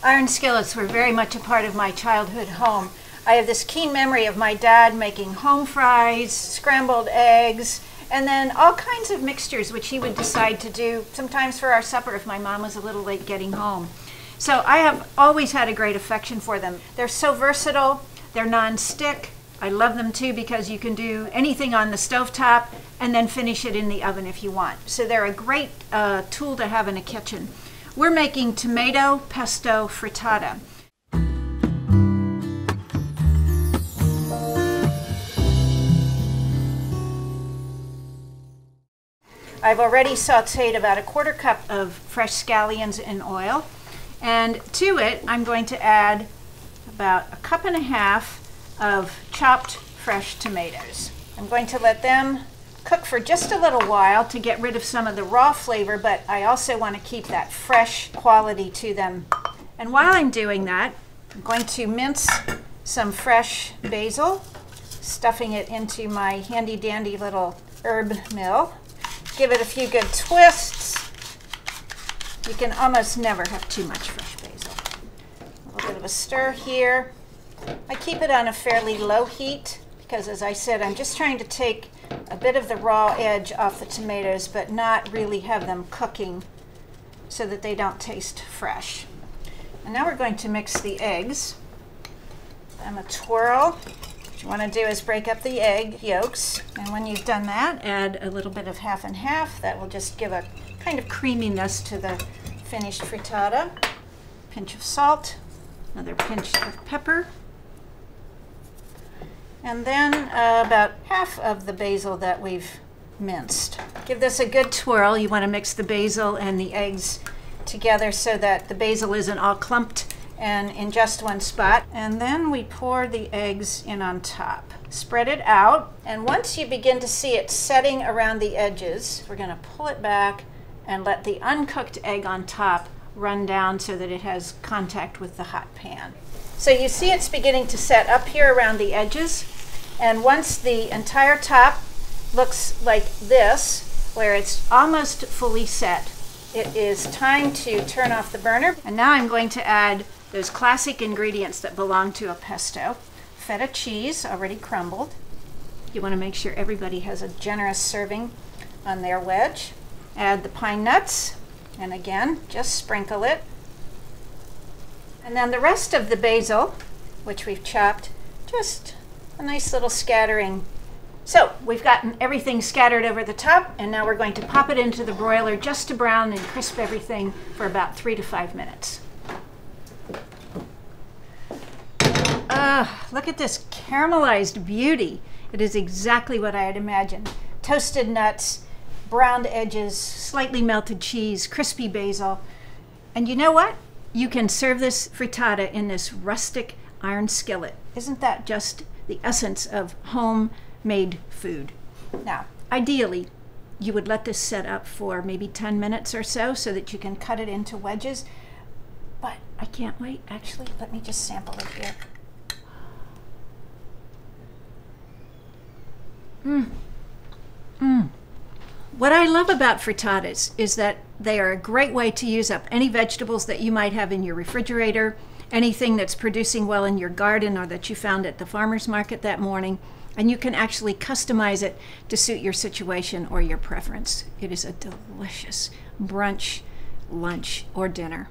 Iron skillets were very much a part of my childhood home. I have this keen memory of my dad making home fries, scrambled eggs, and then all kinds of mixtures which he would decide to do sometimes for our supper if my mom was a little late getting home. So I have always had a great affection for them. They're so versatile, they're non-stick. I love them too because you can do anything on the stovetop and then finish it in the oven if you want. So they're a great tool to have in a kitchen. We're making tomato pesto frittata. I've already sauteed about a 1/4 cup of fresh scallions in oil, and to it I'm going to add about 1.5 cups of chopped fresh tomatoes. I'm going to let them cook for just a little while to get rid of some of the raw flavor, but I also want to keep that fresh quality to them. And while I'm doing that, I'm going to mince some fresh basil, stuffing it into my handy dandy little herb mill. Give it a few good twists. You can almost never have too much fresh basil. A little bit of a stir here. I keep it on a fairly low heat because, as I said, I'm just trying to take a bit of the raw edge off the tomatoes, but not really have them cooking so that they don't taste fresh. And now we're going to mix the eggs. I'm a twirl. What you want to do is break up the egg yolks, and when you've done that, add a little bit of half and half. That will just give a kind of creaminess to the finished frittata. Pinch of salt, another pinch of pepper, and then about half of the basil that we've minced. Give this a good twirl. You want to mix the basil and the eggs together so that the basil isn't all clumped and in just one spot. And then we pour the eggs in on top. Spread it out, and once you begin to see it setting around the edges, we're going to pull it back and let the uncooked egg on top run down so that it has contact with the hot pan. So you see it's beginning to set up here around the edges, and once the entire top looks like this, where it's almost fully set, it is time to turn off the burner. And now I'm going to add those classic ingredients that belong to a pesto. Feta cheese, already crumbled. You want to make sure everybody has a generous serving on their wedge. Add the pine nuts, and again, just sprinkle it. And then the rest of the basil, which we've chopped, just a nice little scattering. So we've gotten everything scattered over the top, and now we're going to pop it into the broiler just to brown and crisp everything for about 3 to 5 minutes. Look at this caramelized beauty. It is exactly what I had imagined. Toasted nuts, browned edges, slightly melted cheese, crispy basil. And you know what? You can serve this frittata in this rustic iron skillet. Isn't that just the essence of homemade food? Now, ideally, you would let this set up for maybe 10 minutes or so that you can cut it into wedges. But I can't wait. Actually, let me just sample it here. What I love about frittatas is that they are a great way to use up any vegetables that you might have in your refrigerator, anything that's producing well in your garden or that you found at the farmer's market that morning, and you can actually customize it to suit your situation or your preference. It is a delicious brunch, lunch, or dinner.